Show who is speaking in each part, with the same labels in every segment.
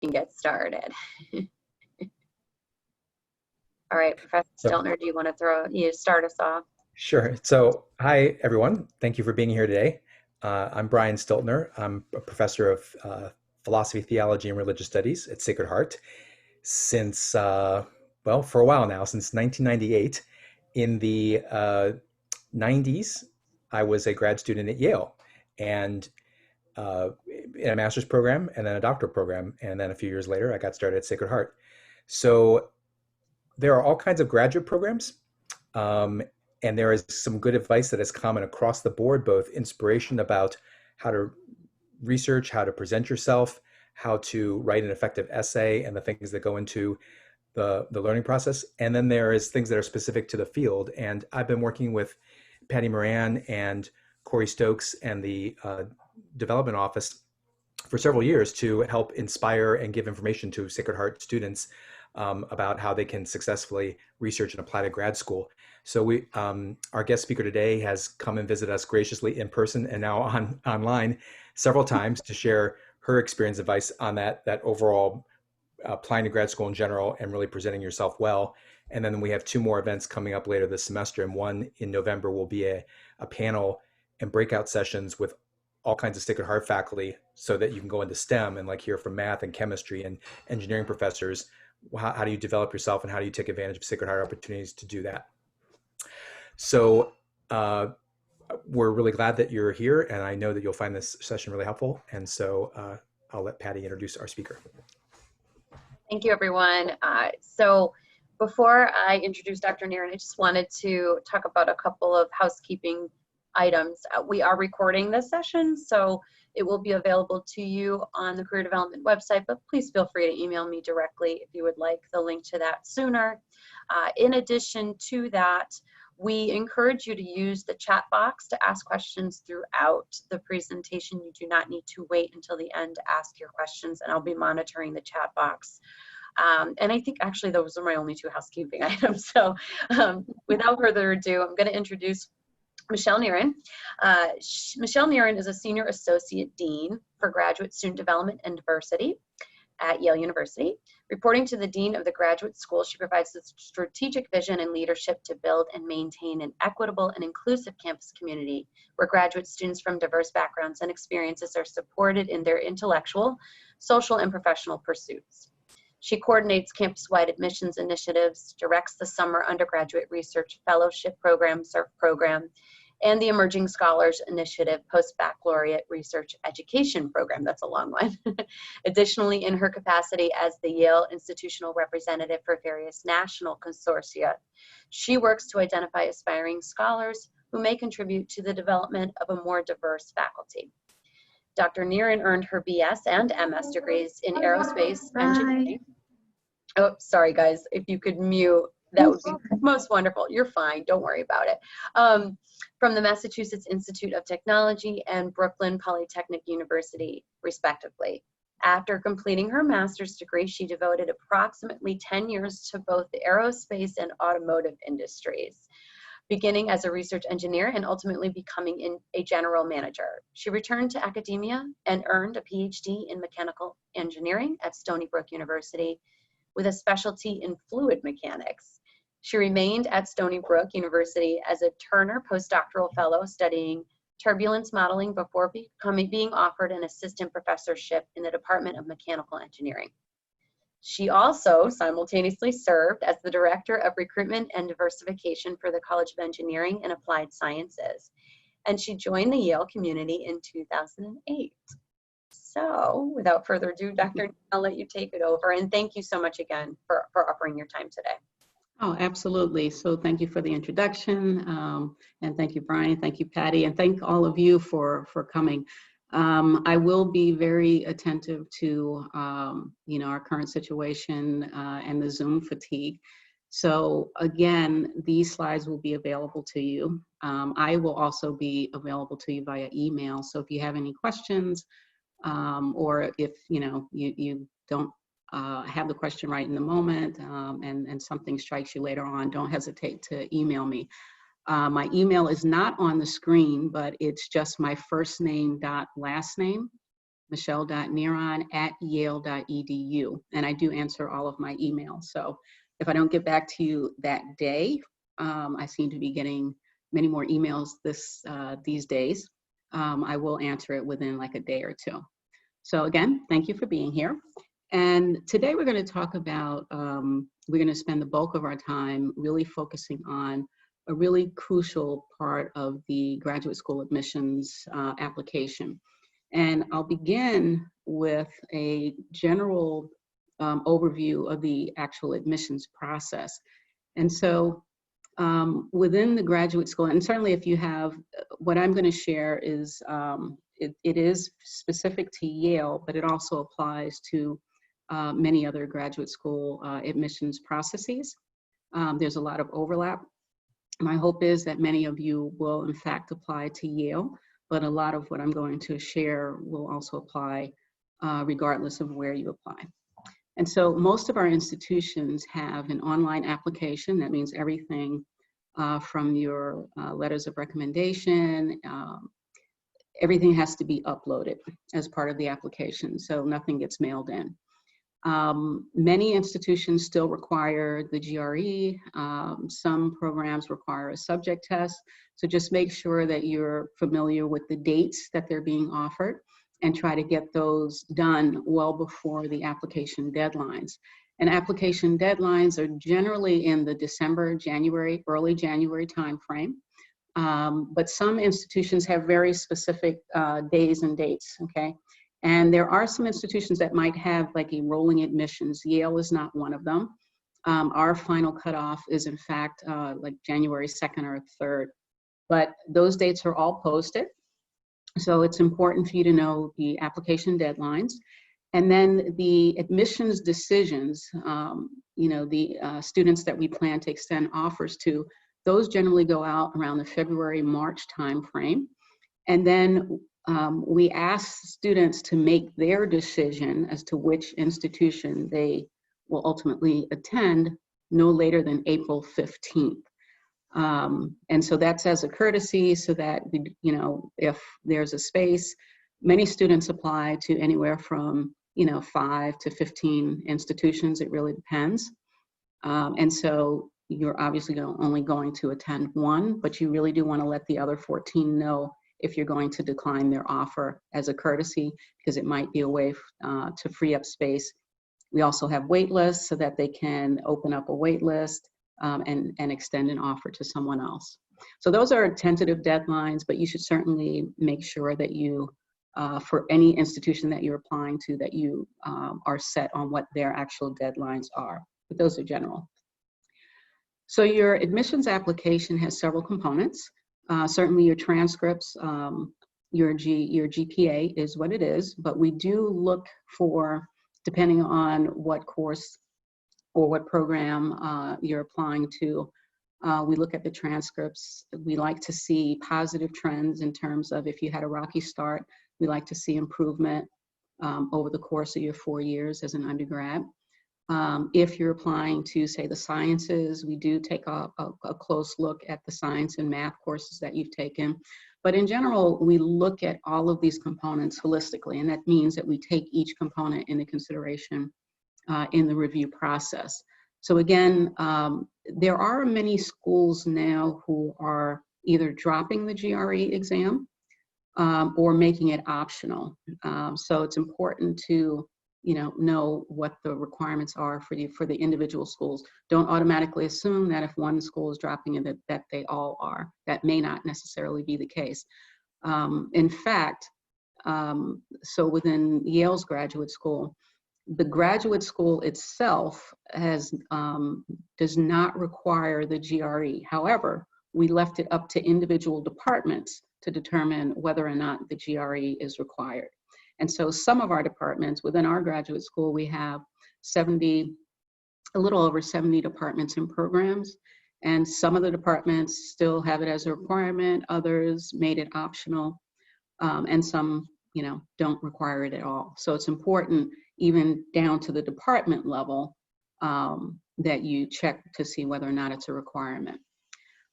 Speaker 1: can get started. All right, Professor Steltner, do you want to start us off?
Speaker 2: Sure. So, hi, everyone. Thank you for being here today. I'm Brian Steltner. I'm a professor of philosophy, theology, and religious studies at Sacred Heart since, well, for a while now, since 1998. In the 90s, I was a grad student at Yale and in a master's program and then a doctoral program. And then a few years later, I got started at Sacred Heart. So there are all kinds of graduate programs. And there is some good advice that is common across the board, both inspiration about how to research, how to present yourself, how to write an effective essay, and the things that go into the learning process. And then there is things that are specific to the field. And I've been working with Patty Moran and Corey Stokes and the development office for several years to help inspire and give information to Sacred Heart students about how they can successfully research and apply to grad school. So our guest speaker today has come and visited us graciously in person and now online several times to share her experience advice on that overall applying to grad school in general and really presenting yourself well. And then we have two more events coming up later this semester. And one in November will be a panel and breakout sessions with all kinds of Sacred Heart faculty so that you can go into STEM and like hear from math and chemistry and engineering professors. How do you develop yourself and how do you take advantage of Sacred Heart opportunities to do that? So we're really glad that you're here, and I know that you'll find this session really helpful. And so I'll let Patty introduce our speaker.
Speaker 1: Thank you, everyone. So before I introduce Dr. Niren, I just wanted to talk about a couple of housekeeping items. We are recording this session, so it will be available to you on the Career Development website, but please feel free to email me directly if you would like the link to that sooner. In addition to that, we encourage you to use the chat box to ask questions throughout the presentation. You do not need to wait until the end to ask your questions, and I'll be monitoring the chat box. And I think actually those are my only two housekeeping items. So without further ado, I'm going to introduce Michelle Niren. Michelle Niren is a Senior Associate Dean for Graduate Student Development and Diversity at Yale University. Reporting to the Dean of the Graduate School, she provides the strategic vision and leadership to build and maintain an equitable and inclusive campus community where graduate students from diverse backgrounds and experiences are supported in their intellectual, social, and professional pursuits. She coordinates campus-wide admissions initiatives, directs the Summer Undergraduate Research Fellowship Program, SURF program, and the Emerging Scholars Initiative Post-Baccalaureate Research Education Program. That's a long one. Additionally, in her capacity as the Yale Institutional Representative for various national consortia, she works to identify aspiring scholars who may contribute to the development of a more diverse faculty. Dr. Niren earned her BS and MS degrees in aerospace engineering. Oh, sorry guys, if you could mute, that would be most wonderful. You're fine, don't worry about it. From the Massachusetts Institute of Technology and Brooklyn Polytechnic University, respectively. After completing her master's degree, she devoted approximately 10 years to both the aerospace and automotive industries, beginning as a research engineer and ultimately becoming a general manager. She returned to academia and earned a PhD in mechanical engineering at Stony Brook University with a specialty in fluid mechanics. She remained at Stony Brook University as a Turner postdoctoral fellow studying turbulence modeling before being offered an assistant professorship in the Department of Mechanical Engineering. She also simultaneously served as the Director of Recruitment and Diversification for the College of Engineering and Applied Sciences, and she joined the Yale community in 2008. So, without further ado, Dr. I'll let you take it over, and thank you so much again for offering your time today.
Speaker 3: Oh, absolutely. So thank you for the introduction, and thank you, Brian, thank you, Patty, and thank all of you for coming. I will be very attentive to, our current situation and the Zoom fatigue. So again, these slides will be available to you. I will also be available to you via email. So if you have any questions, or if you don't have the question right in the moment and something strikes you later on, don't hesitate to email me. My email is not on the screen, but it's just my first name dot last name michelle.neron@yale.edu. And I do answer all of my emails. So if I don't get back to you that day, I seem to be getting many more emails these days. I will answer it within like a day or two. So again, thank you for being here. And today we're going to talk about, we're going to spend the bulk of our time really focusing on a really crucial part of the graduate school admissions application. And I'll begin with a general overview of the actual admissions process. And so within the graduate school, and certainly if you have, what I'm going to share is, it is specific to Yale, but it also applies to many other graduate school admissions processes. There's a lot of overlap. My hope is that many of you will in fact apply to Yale, but a lot of what I'm going to share will also apply regardless of where you apply. And so most of our institutions have an online application. That means everything from your letters of recommendation, everything has to be uploaded as part of the application, so nothing gets mailed in. Many institutions still require the GRE. Some programs require a subject test. So just make sure that you're familiar with the dates that they're being offered and try to get those done well before the application deadlines. And application deadlines are generally in the December, January, early January timeframe. But some institutions have very specific days and dates, okay? And there are some institutions that might have like a rolling admissions. Yale is not one of them. Our final cutoff is in fact like January 2nd or 3rd, but those dates are all posted. So it's important for you to know the application deadlines. And then the admissions decisions, the students that we plan to extend offers to, those generally go out around the February, March timeframe. And then we ask students to make their decision as to which institution they will ultimately attend no later than April 15th. And so that's as a courtesy so that, if there's a space, many students apply to anywhere from, 5 to 15 institutions. It really depends. And so you're obviously only going to attend one, but you really do want to let the other 14 know if you're going to decline their offer as a courtesy, because it might be a way to free up space. We also have wait lists so that they can open up a wait list and extend an offer to someone else. So those are tentative deadlines, but you should certainly make sure that you, for any institution that you're applying to, that you are set on what their actual deadlines are. But those are general. So your admissions application has several components. Certainly your transcripts, your GPA is what it is, but we do look for, depending on what course or what program you're applying to, we look at the transcripts. We like to see positive trends in terms of if you had a rocky start, we like to see improvement over the course of your 4 years as an undergrad. If you're applying to, say, the sciences, we do take a close look at the science and math courses that you've taken. But in general, we look at all of these components holistically, and that means that we take each component into consideration in the review process. So again, there are many schools now who are either dropping the GRE exam or making it optional. So it's important to know what the requirements are for the individual schools. Don't automatically assume that if one school is dropping it, that they all are. That may not necessarily be the case. In fact, so within Yale's graduate school, the graduate school itself does not require the GRE. However, we left it up to individual departments to determine whether or not the GRE is required. And so some of our departments within our graduate school, we have a little over 70 departments and programs. And some of the departments still have it as a requirement, others made it optional, and some don't require it at all. So it's important, even down to the department level, that you check to see whether or not it's a requirement.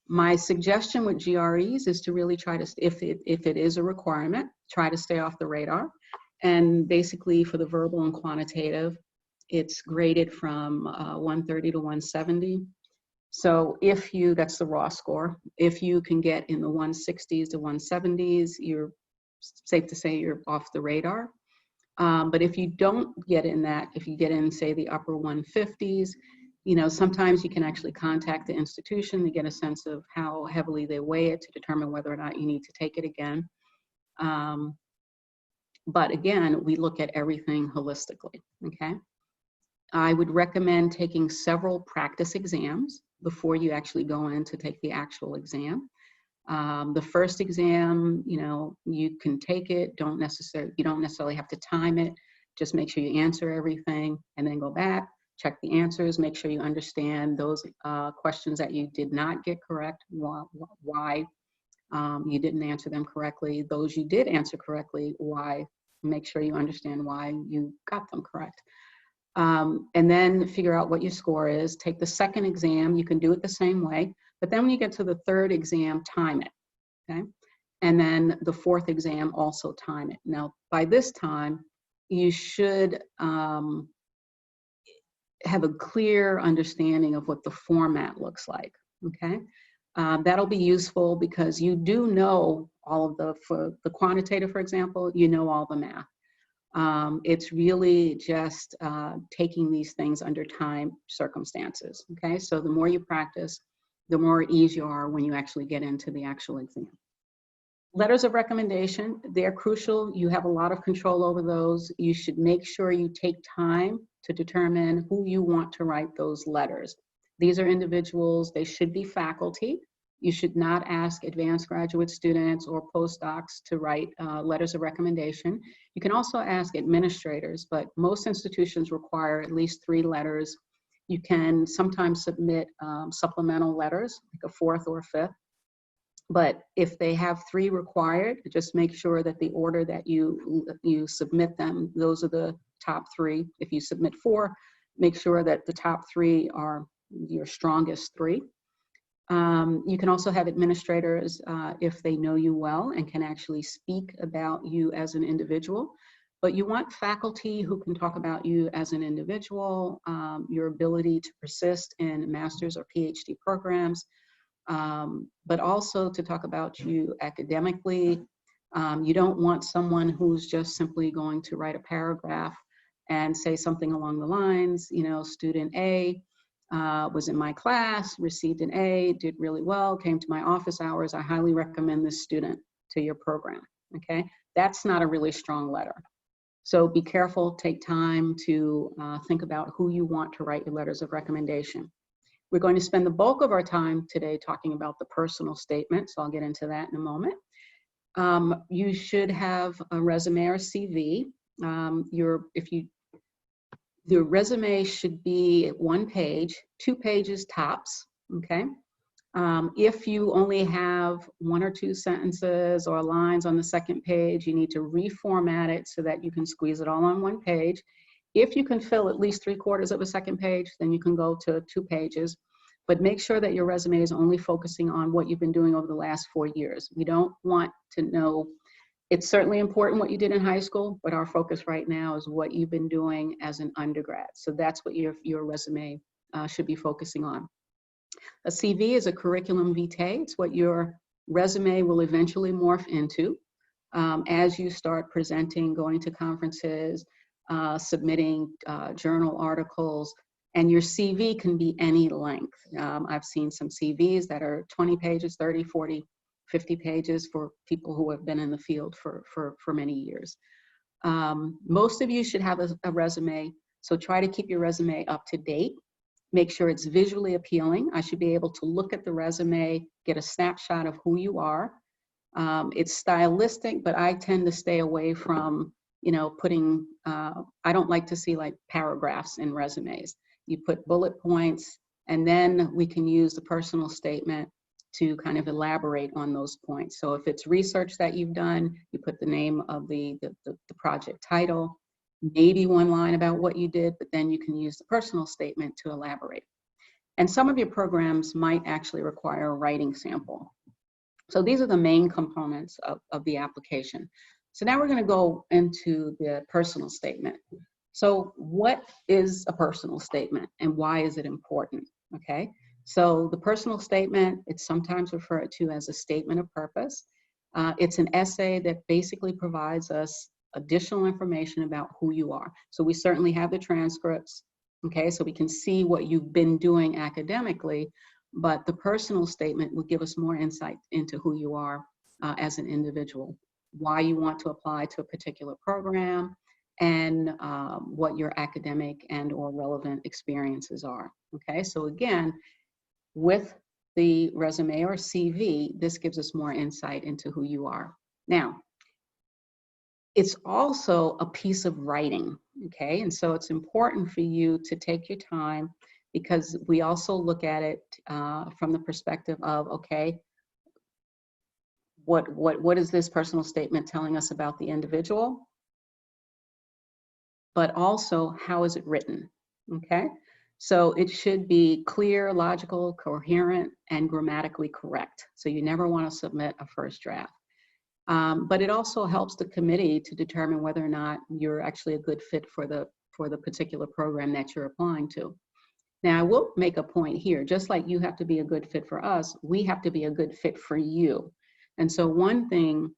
Speaker 3: My suggestion with GREs is to really try to, if it is a requirement, try to stay off the radar And basically for the verbal and quantitative, it's graded from 130 to 170. So if you, that's the raw score, if you can get in the 160s to 170s, you're safe to say you're off the radar. But if you don't get in that, if you get in, say, the upper 150s, you know, sometimes you can actually contact the institution to get a sense of how heavily they weigh it to determine whether or not you need to take it again. But again, we look at everything holistically, okay? I would recommend taking several practice exams before you actually go in to take the actual exam. The first exam, you know, you can take it, you don't necessarily have to time it. Just make sure you answer everything and then go back, check the answers, make sure you understand those questions that you did not get correct, why you didn't answer them correctly. Those you did answer correctly, why, make sure you understand why you got them correct. And then figure out what your score is. Take the second exam, you can do it the same way, but then when you get to the third exam, time it, okay? And then the fourth exam, also time it. Now, by this time, you should have a clear understanding of what the format looks like, okay? That'll be useful because you do know all of for the quantitative, for example, you know all the math. It's really just taking these things under time circumstances, okay? So the more you practice, the more at ease you are when you actually get into the actual exam. Letters of recommendation, they're crucial. You have a lot of control over those. You should make sure you take time to determine who you want to write those letters. These are individuals, they should be faculty. You should not ask advanced graduate students or postdocs to write letters of recommendation. You can also ask administrators, but most institutions require at least 3 letters. You can sometimes submit supplemental letters, like a 4th or a 5th. But if they have 3 required, just make sure that the order that you submit them, those are the top 3. If you submit 4, make sure that the top 3 are your strongest 3. You can also have administrators, if they know you well and can actually speak about you as an individual. But you want faculty who can talk about you as an individual, your ability to persist in master's or PhD programs, but also to talk about you academically. You don't want someone who's just simply going to write a paragraph and say something along the lines, you know, student A was in my class, received an A, did really well, came to my office hours. I highly recommend this student to your program, okay? That's not a really strong letter. So be careful, take time to think about who you want to write your letters of recommendation. We're going to spend the bulk of our time today talking about the personal statement, so I'll get into that in a moment. You should have a resume or CV. Your resume should be 1 page, 2 pages tops, okay? If you only have 1 or 2 sentences or lines on the second page, you need to reformat it so that you can squeeze it all on 1 page. If you can fill at least 3/4 of a second page, then you can go to 2 pages. But make sure that your resume is only focusing on what you've been doing over the last 4 years. We don't want to know, it's certainly important what you did in high school, but our focus right now is what you've been doing as an undergrad. So that's what your resume should be focusing on. A CV is a curriculum vitae. It's what your resume will eventually morph into as you start presenting, going to conferences, submitting journal articles, and your CV can be any length. I've seen some CVs that are 20 pages, 30, 40, 50 pages for people who have been in the field for many years. Most of you should have a resume, so try to keep your resume up to date. Make sure it's visually appealing. I should be able to look at the resume, get a snapshot of who you are. It's stylistic, but I tend to stay away from, you know, putting, I don't like to see like paragraphs in resumes. You put bullet points, and then we can use the personal statement to kind of elaborate on those points. So if it's research that you've done, you put the name of the project title, maybe 1 line about what you did, but then you can use the personal statement to elaborate. And some of your programs might actually require a writing sample. So these are the main components of the application. So now we're going to go into the personal statement. So what is a personal statement and why is it important? Okay, so the personal statement, it's sometimes referred to as a statement of purpose. It's an essay that basically provides us additional information about who you are. So we certainly have the transcripts, okay, so we can see what you've been doing academically, but the personal statement will give us more insight into who you are as an individual, why you want to apply to a particular program, and what your academic and or relevant experiences are. Okay, so again, with the resume or CV, this gives us more insight into who you are. Now, it's also a piece of writing, okay? And so it's important for you to take your time, because we also look at it from the perspective of, okay, what is this personal statement telling us about the individual? But also, how is it written, okay? So it should be clear, logical, coherent, and grammatically correct. So you never want to submit a first draft. But it also helps the committee to determine whether or not you're actually a good fit for the particular program that you're applying to. Now, I will make a point here. Just like you have to be a good fit for us, we have to be a good fit for you. And so one thing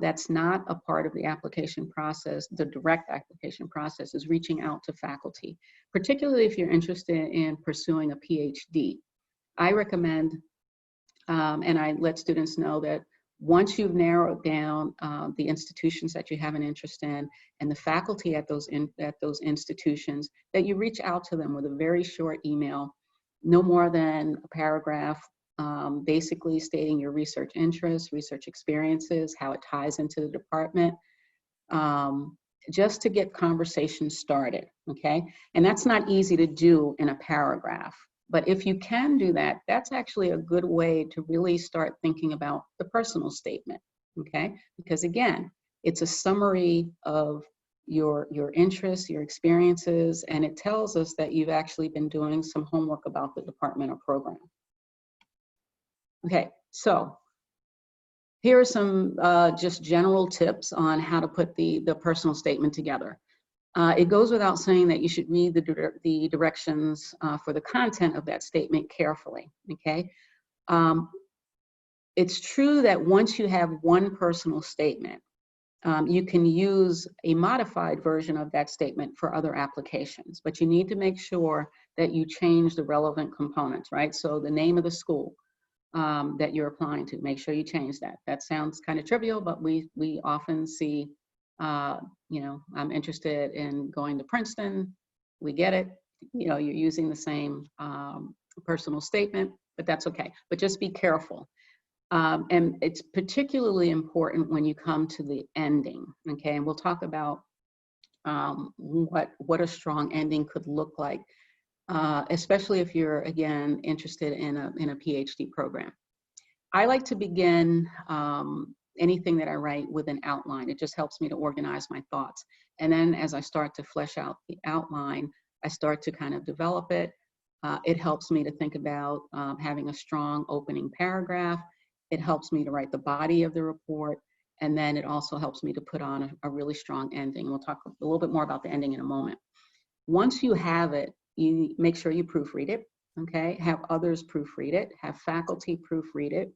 Speaker 3: that's not a part of the application process, the direct application process, is reaching out to faculty, particularly if you're interested in pursuing a PhD. I recommend, and I let students know that once you've narrowed down the institutions that you have an interest in and the faculty at those institutions, that you reach out to them with a very short email, no more than a paragraph, basically stating your research interests, research experiences, how it ties into the department, just to get conversations started, okay? And that's not easy to do in a paragraph. But if you can do that, that's actually a good way to really start thinking about the personal statement, okay? Because again, it's a summary of your interests, your experiences, and it tells us that you've actually been doing some homework about the department or program. Okay, so here are some just general tips on how to put the personal statement together. It goes without saying that you should read the directions for the content of that statement carefully, okay? It's true that once you have one personal statement, you can use a modified version of that statement for other applications, but you need to make sure that you change the relevant components, right? So the name of the school that you're applying to, make sure you change that. That sounds kind of trivial, but we often see, you know, I'm interested in going to Princeton. We get it. You know, you're using the same personal statement, but that's okay. But just be careful. And it's particularly important when you come to the ending, okay? And we'll talk about what a strong ending could look like, especially if you're, again, interested in a PhD program. I like to begin anything that I write with an outline. It just helps me to organize my thoughts. And then as I start to flesh out the outline, I start to kind of develop it. It helps me to think about having a strong opening paragraph. It helps me to write the body of the report. And then it also helps me to put on a really strong ending. We'll talk a little bit more about the ending in a moment. Once you have it, you make sure you proofread it, okay? Have others proofread it, have faculty proofread it,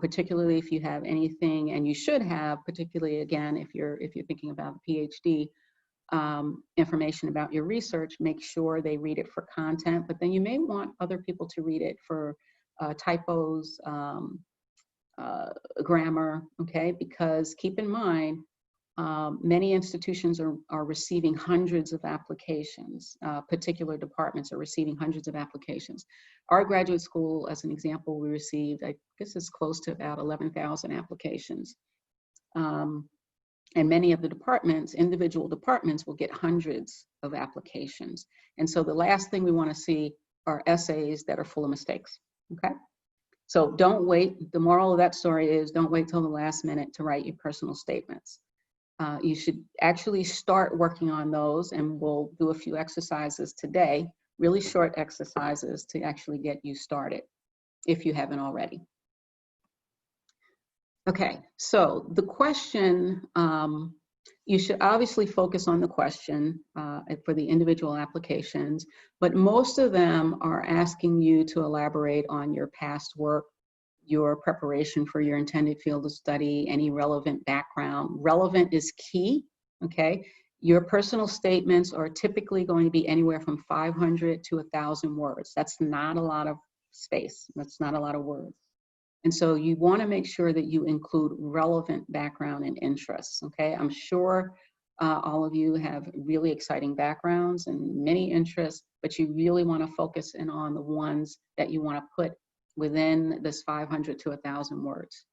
Speaker 3: particularly if you have anything, and you should have, particularly again, if you're thinking about a PhD, information about your research, make sure they read it for content, but then you may want other people to read it for typos, grammar, okay? Because keep in mind, many institutions are receiving hundreds of applications. Particular departments are receiving hundreds of applications. Our graduate school, as an example, we received, I guess it's close to about 11,000 applications. And many of the departments, individual departments, will get hundreds of applications. And so the last thing we want to see are essays that are full of mistakes, okay? So don't wait. The moral of that story is don't wait till the last minute to write your personal statements. You should actually start working on those, and we'll do a few exercises today, really short exercises to actually get you started if you haven't already. Okay, so the question, you should obviously focus on the question for the individual applications, but most of them are asking you to elaborate on your past work, your preparation for your intended field of study, any relevant background. Relevant is key, okay? Your personal statements are typically going to be anywhere from 500 to 1,000 words. That's not a lot of space. That's not a lot of words. And so you want to make sure that you include relevant background and interests, okay? I'm sure all of you have really exciting backgrounds and many interests, but you really want to focus in on the ones that you want to put within this 500 to 1,000 words.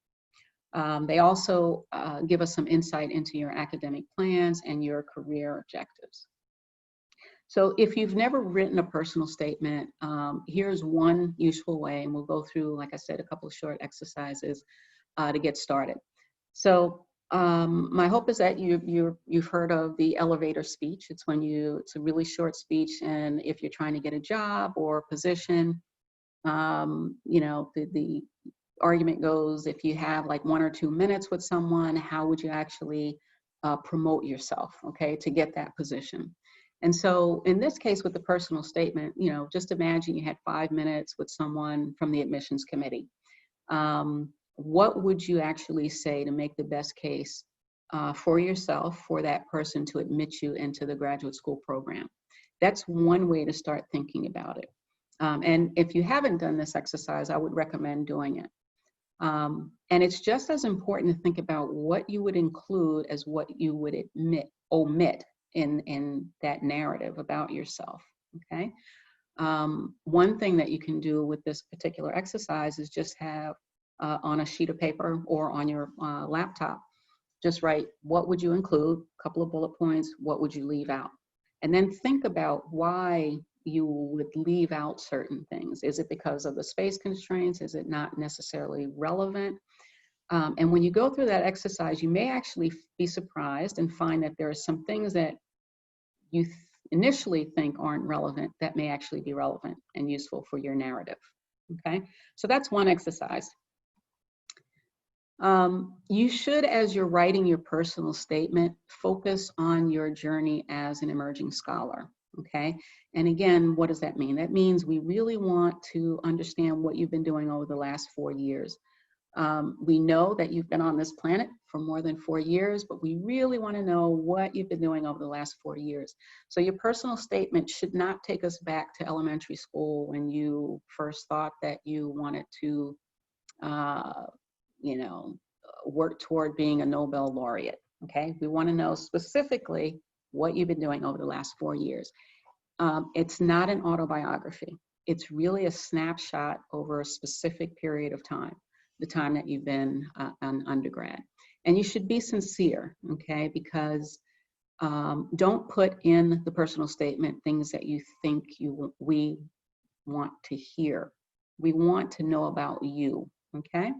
Speaker 3: They also give us some insight into your academic plans and your career objectives. So if you've never written a personal statement, here's one useful way, and we'll go through, like I said, a couple of short exercises to get started. So my hope is that you've heard of the elevator speech. It's it's a really short speech, and if you're trying to get a job or position, you know, the argument goes, if you have like 1 or 2 minutes with someone, how would you actually promote yourself, okay, to get that position? And so in this case with the personal statement, you know, just imagine you had 5 minutes with someone from the admissions committee. What would you actually say to make the best case for yourself, for that person to admit you into the graduate school program? That's one way to start thinking about it. And if you haven't done this exercise, I would recommend doing it. And it's just as important to think about what you would include as what you would omit in that narrative about yourself, okay? One thing that you can do with this particular exercise is just have on a sheet of paper or on your laptop, just write, what would you include, a couple of bullet points, what would you leave out? And then think about why you would leave out certain things. Is it because of the space constraints? Is it not necessarily relevant? And when you go through that exercise, you may actually be surprised and find that there are some things that you initially think aren't relevant that may actually be relevant and useful for your narrative, okay? So that's one exercise. You should, as you're writing your personal statement, focus on your journey as an emerging scholar, okay? And again, what does that mean? That means we really want to understand what you've been doing over the last 4 years. We know that you've been on this planet for more than 4 years, but we really want to know what you've been doing over the last 4 years. So your personal statement should not take us back to elementary school when you first thought that you wanted to, you know, work toward being a Nobel laureate, okay? We want to know specifically what you've been doing over the last 4 years. It's not an autobiography. It's really a snapshot over a specific period of time, the time that you've been an undergrad. And you should be sincere, okay? Because don't put in the personal statement things that you think we want to hear. We want to know about you, okay?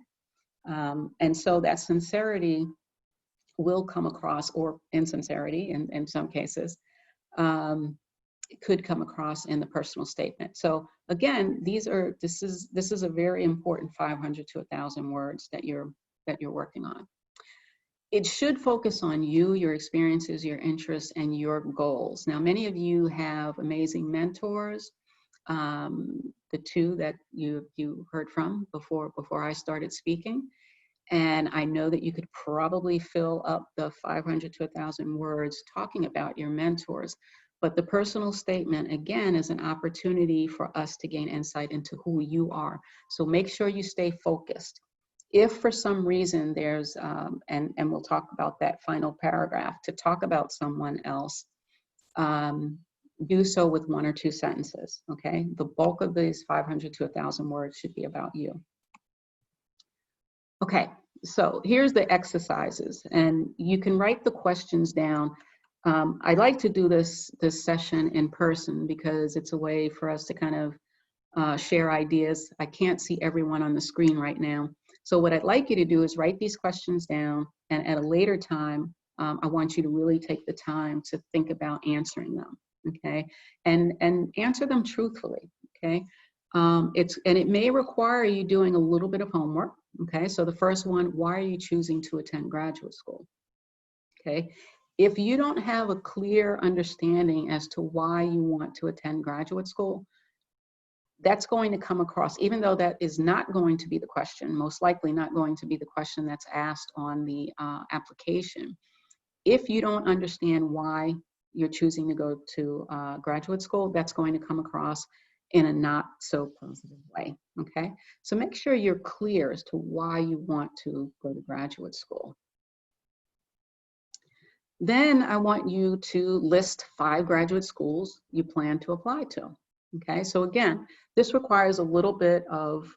Speaker 3: And so that sincerity will come across, or insincerity in some cases, could come across in the personal statement. So again, this is a very important 500 to 1,000 words that you're working on. It should focus on you, your experiences, your interests, and your goals. Now, many of you have amazing mentors. The two that you heard from before I started speaking. And I know that you could probably fill up the 500 to 1,000 words talking about your mentors. But the personal statement, again, is an opportunity for us to gain insight into who you are. So make sure you stay focused. If for some reason there's, and we'll talk about that final paragraph, to talk about someone else, do so with 1 or 2 sentences, okay? The bulk of these 500 to 1,000 words should be about you. Okay, so here's the exercises, and you can write the questions down. I like to do this session in person because it's a way for us to kind of share ideas. I can't see everyone on the screen right now. So what I'd like you to do is write these questions down, and at a later time, I want you to really take the time to think about answering them, okay? And answer them truthfully, okay? And it may require you doing a little bit of homework, Okay, so the first one, why are you choosing to attend graduate school? Okay, if you don't have a clear understanding as to why you want to attend graduate school, that's going to come across, even though that is not going to be the question, most likely not going to be the question that's asked on the application. If you don't understand why you're choosing to go to graduate school, that's going to come across in a not so positive way, okay? So make sure you're clear as to why you want to go to graduate school. Then I want you to list 5 graduate schools you plan to apply to, okay? So again, this requires a little bit of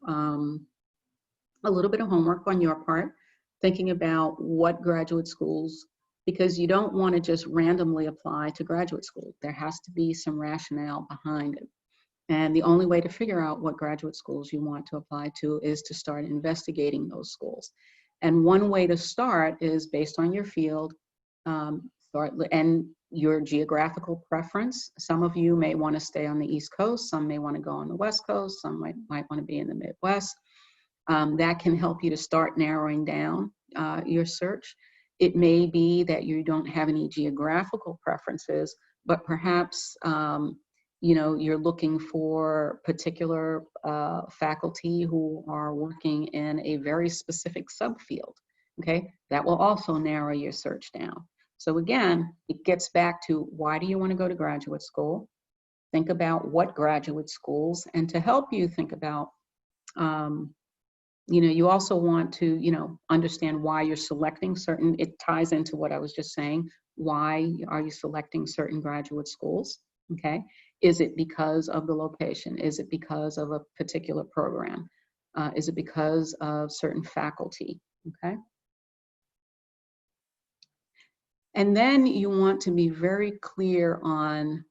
Speaker 3: homework on your part, thinking about what graduate schools, because you don't want to just randomly apply to graduate school. There has to be some rationale behind it. And the only way to figure out what graduate schools you want to apply to is to start investigating those schools. And one way to start is based on your field, and your geographical preference. Some of you may want to stay on the East Coast, some may want to go on the West Coast, some might want to be in the Midwest. That can help you to start narrowing down your search. It may be that you don't have any geographical preferences, but perhaps you're looking for particular faculty who are working in a very specific subfield. Okay, that will also narrow your search down. So again, it gets back to, why do you want to go to graduate school? Think about what graduate schools, and to help you think about you also want to, understand why you're selecting certain, it ties into what I was just saying. Why are you selecting certain graduate schools? Okay. Is it because of the location? Is it because of a particular program? Is it because of certain faculty? Okay. And then you want to be very clear on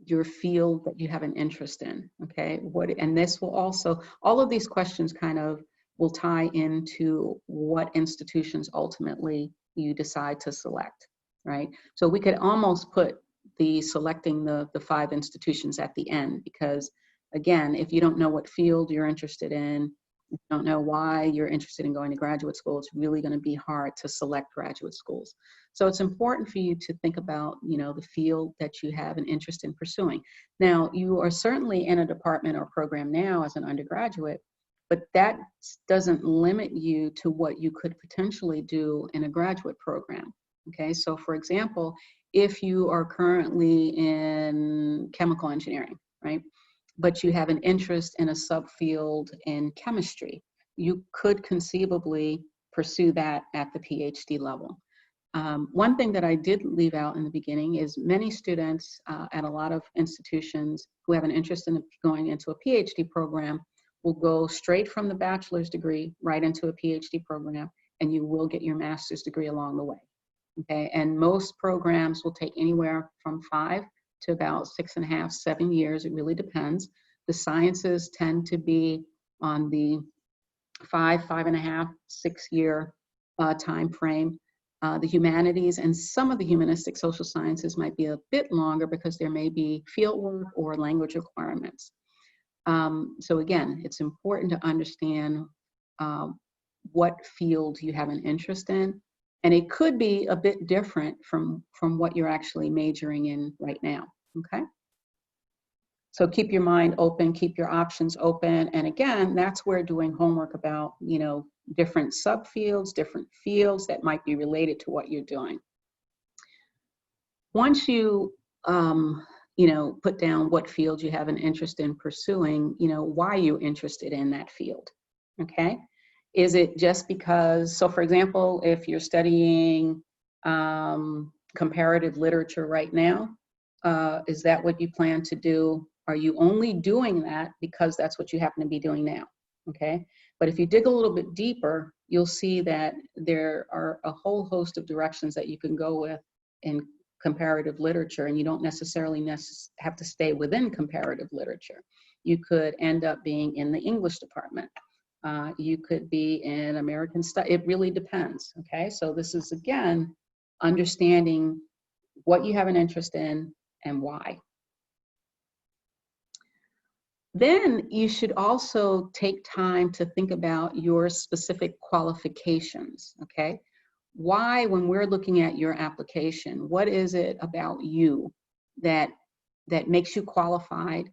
Speaker 3: your field that you have an interest in. Okay. And this will also, all of these questions kind of will tie into what institutions ultimately you decide to select, right? So we could almost put selecting the 5 institutions at the end, because again, if you don't know what field you're interested in, you don't know why you're interested in going to graduate school, it's really going to be hard to select graduate schools. So it's important for you to think about, the field that you have an interest in pursuing. Now, you are certainly in a department or program now as an undergraduate, but that doesn't limit you to what you could potentially do in a graduate program. Okay, so for example, if you are currently in chemical engineering, right, but you have an interest in a subfield in chemistry, you could conceivably pursue that at the PhD level. One thing that I did leave out in the beginning is many students at a lot of institutions who have an interest in going into a PhD program will go straight from the bachelor's degree right into a PhD program, and you will get your master's degree along the way. Okay, and most programs will take anywhere from 5 to about 6.5, 7 years. It really depends. The sciences tend to be on the 5.5, 6 year time frame. The humanities and some of the humanistic social sciences might be a bit longer because there may be field work or language requirements. So again, it's important to understand what field you have an interest in, and it could be a bit different from what you're actually majoring in right now, okay? So keep your mind open, keep your options open, and again, that's where doing homework about, different subfields, different fields that might be related to what you're doing. Once you put down what field you have an interest in pursuing, why you're interested in that field, okay? Is it just because, so for example, if you're studying comparative literature right now, is that what you plan to do? Are you only doing that because that's what you happen to be doing now, okay? But if you dig a little bit deeper, you'll see that there are a whole host of directions that you can go with in comparative literature, and you don't necessarily have to stay within comparative literature. You could end up being in the English department. You could be in American study. It really depends, okay? So this is, again, understanding what you have an interest in and why. Then you should also take time to think about your specific qualifications, okay? Why, when we're looking at your application, what is it about you that makes you qualified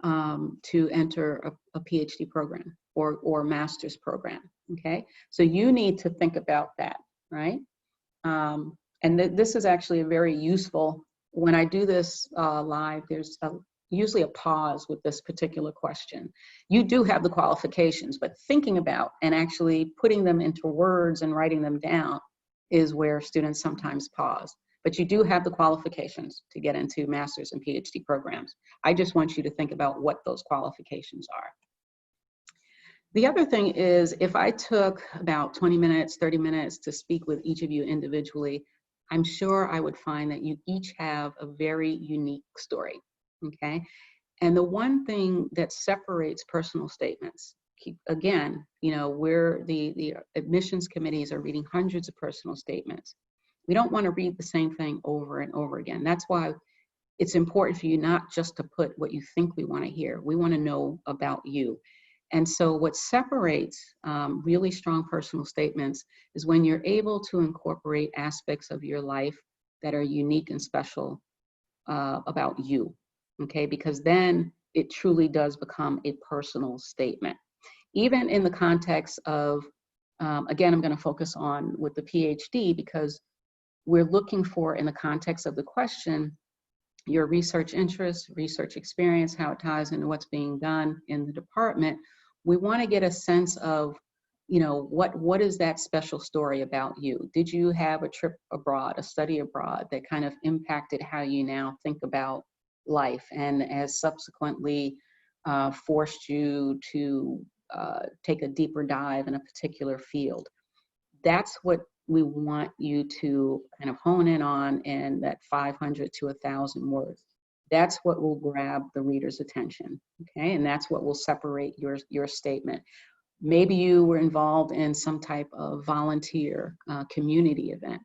Speaker 3: to enter a PhD program or master's program, okay? So you need to think about that, right? And this is actually a very useful, when I do this live, there's usually a pause with this particular question. You do have the qualifications, but thinking about and actually putting them into words and writing them down is where students sometimes pause. But you do have the qualifications to get into master's and PhD programs. I just want you to think about what those qualifications are. The other thing is, if I took about 20 minutes, 30 minutes to speak with each of you individually, I'm sure I would find that you each have a very unique story, okay? And the one thing that separates personal statements, again, you know, where the admissions committees are reading hundreds of personal statements. We don't want to read the same thing over and over again. That's why it's important for you not just to put what you think we want to hear. We want to know about you. And so what separates really strong personal statements is when you're able to incorporate aspects of your life that are unique and special about you, okay? Because then it truly does become a personal statement. Even in the context of, again, I'm going to focus on with the PhD because we're looking for, in the context of the question, your research interests, research experience, how it ties into what's being done in the department. We want to get a sense of, you know, what is that special story about you? Did you have a trip abroad, a study abroad that kind of impacted how you now think about life and has subsequently forced you to take a deeper dive in a particular field? That's what we want you to kind of hone in on in that 500 to 1,000 words. That's what will grab the reader's attention, okay? And that's what will separate your statement. Maybe you were involved in some type of volunteer community event.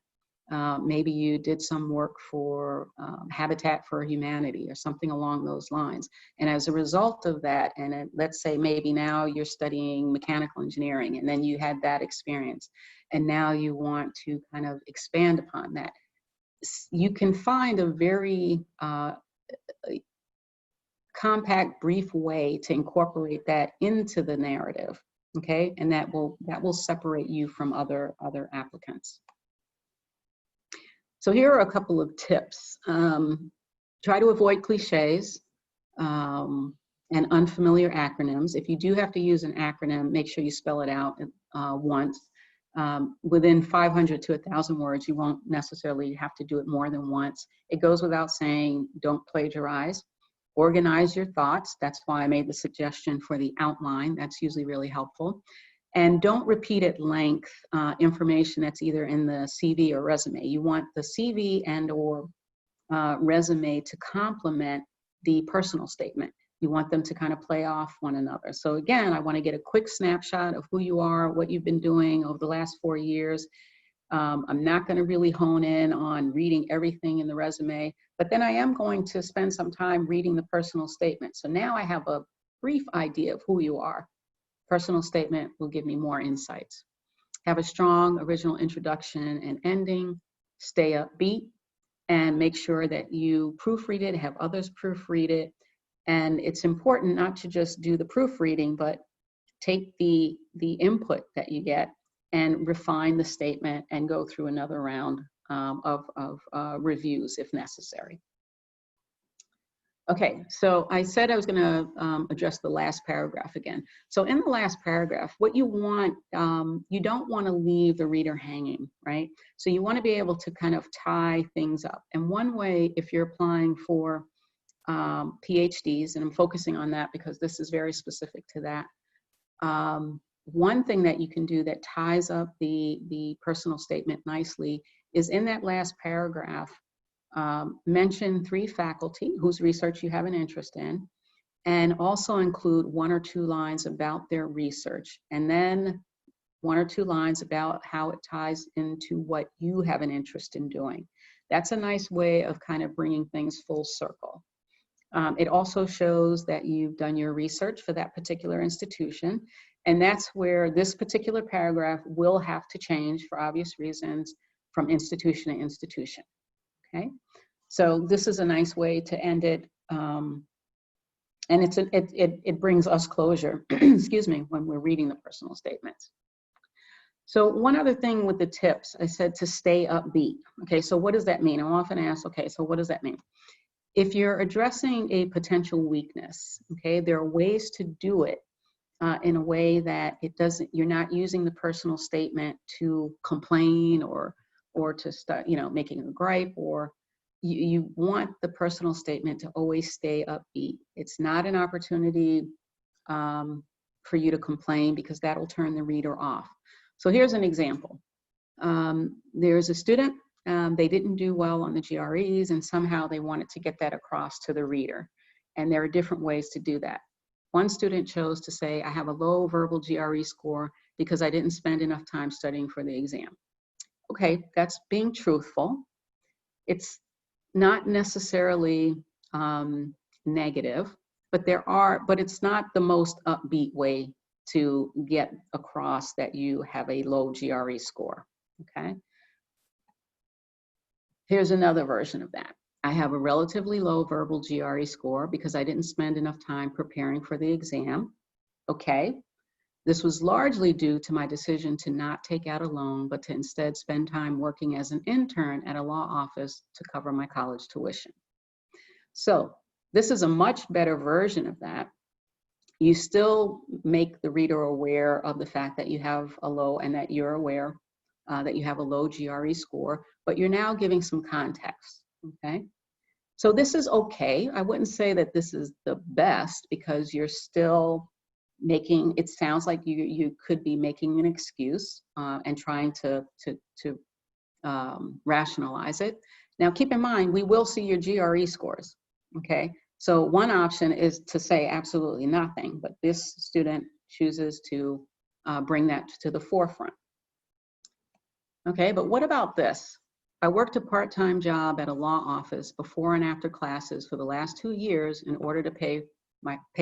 Speaker 3: Maybe you did some work for Habitat for Humanity or something along those lines. And as a result of that, and let's say maybe now you're studying mechanical engineering and then you had that experience and now you want to kind of expand upon that. You can find a very compact, brief way to incorporate that into the narrative, okay? And that will separate you from other applicants. So here are a couple of tips. Try to avoid cliches and unfamiliar acronyms. If you do have to use an acronym, make sure you spell it out once. Within 500 to 1,000 words, you won't necessarily have to do it more than once. It goes without saying, don't plagiarize. Organize your thoughts. That's why I made the suggestion for the outline. That's usually really helpful. And don't repeat at length information that's either in the CV or resume. You want the CV and or resume to complement the personal statement. You want them to kind of play off one another. So again, I want to get a quick snapshot of who you are, what you've been doing over the last 4 years. I'm not going to really hone in on reading everything in the resume, but then I am going to spend some time reading the personal statement. So now I have a brief idea of who you are. Personal statement will give me more insights. Have a strong original introduction and ending, stay upbeat, and make sure that you proofread it, have others proofread it. And it's important not to just do the proofreading, but take the input that you get and refine the statement and go through another round of reviews if necessary. Okay, so I said I was going to address the last paragraph again. So in the last paragraph, what you want, you don't want to leave the reader hanging, right? So you want to be able to kind of tie things up. And one way, if you're applying for PhDs, and I'm focusing on that because this is very specific to that, one thing that you can do that ties up the personal statement nicely is in that last paragraph, mention 3 faculty whose research you have an interest in, and also include 1 or 2 lines about their research, and then 1 or 2 lines about how it ties into what you have an interest in doing. That's a nice way of kind of bringing things full circle. It also shows that you've done your research for that particular institution. And that's where this particular paragraph will have to change for obvious reasons from institution to institution. Okay, so this is a nice way to end it. And it brings us closure, excuse me, when we're reading the personal statements. So one other thing with the tips, I said to stay upbeat. Okay, so what does that mean? I'm often asked, okay, so what does that mean? If you're addressing a potential weakness, okay, there are ways to do it in a way that it doesn't, you're not using the personal statement to complain or to start, you know, making a gripe, or you want the personal statement to always stay upbeat. It's not an opportunity for you to complain, because that'll turn the reader off. So here's an example. There's a student, they didn't do well on the GREs, and somehow they wanted to get that across to the reader. And there are different ways to do that. One student chose to say, I have a low verbal GRE score because I didn't spend enough time studying for the exam. Okay, that's being truthful. It's not necessarily negative, but it's not the most upbeat way to get across that you have a low GRE score, okay? Here's another version of that. I have a relatively low verbal GRE score because I didn't spend enough time preparing for the exam. Okay, this was largely due to my decision to not take out a loan, but to instead spend time working as an intern at a law office to cover my college tuition. So this is a much better version of that. You still make the reader aware of the fact that you have a low, and that you're aware that you have a low GRE score, but you're now giving some context, okay? So this is okay. I wouldn't say that this is the best, because you're still making, it sounds like you could be making an excuse and trying to rationalize it. Now keep in mind, we will see your GRE scores, okay? So one option is to say absolutely nothing, but this student chooses to bring that to the forefront. Okay, but what about this? I worked a part-time job at a law office before and after classes for the last 2 years in order to pay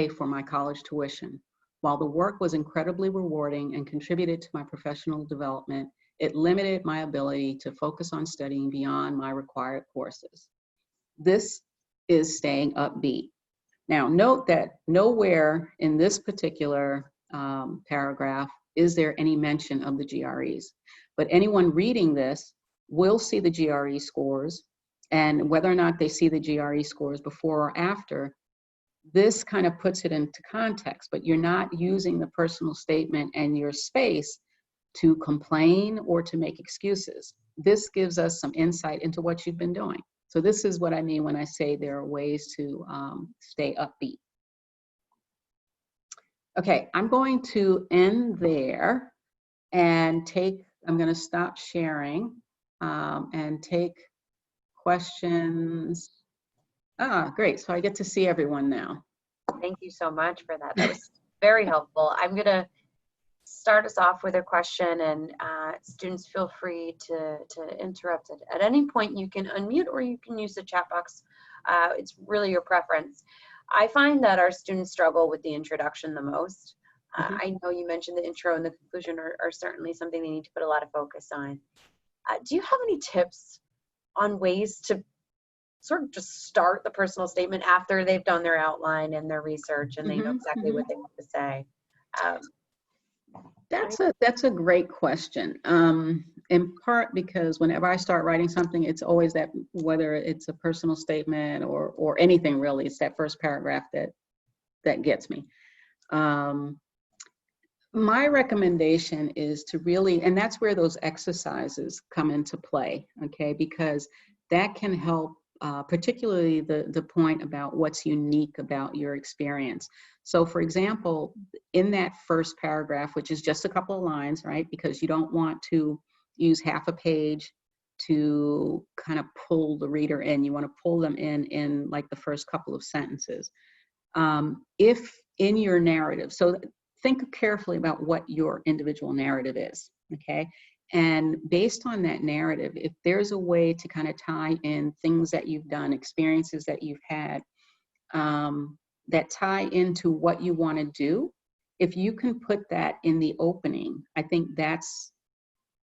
Speaker 3: for my college tuition. While the work was incredibly rewarding and contributed to my professional development, it limited my ability to focus on studying beyond my required courses. This is staying upbeat. Now, note that nowhere in this particular paragraph is there any mention of the GREs, but anyone reading this will see the GRE scores, and whether or not they see the GRE scores before or after, this kind of puts it into context, but you're not using the personal statement and your space to complain or to make excuses. This gives us some insight into what you've been doing. So this is what I mean when I say there are ways to stay upbeat. Okay, I'm going to end there and I'm going to stop sharing and take questions. Ah, great. So I get to see everyone now.
Speaker 1: Thank you so much for that. That was very helpful. I'm going to start us off with a question, and students feel free to interrupt it. At any point, you can unmute or you can use the chat box. It's really your preference. I find that our students struggle with the introduction the most. I know you mentioned the intro and the conclusion are certainly something they need to put a lot of focus on. Do you have any tips on ways to sort of just start the personal statement after they've done their outline and their research and they know exactly what they want to say?
Speaker 3: That's a great question. In part because whenever I start writing something, it's always that, whether it's a personal statement or anything really, it's that first paragraph that gets me. My recommendation is to really, and that's where those exercises come into play, okay? Because that can help, particularly the point about what's unique about your experience. So for example, in that first paragraph, which is just a couple of lines, right? Because you don't want to use half a page to kind of pull the reader in. You want to pull them in like the first couple of sentences. If in your narrative, so think carefully about what your individual narrative is, okay? And based on that narrative, if there's a way to kind of tie in things that you've done, experiences that you've had, that tie into what you want to do, if you can put that in the opening, I think that's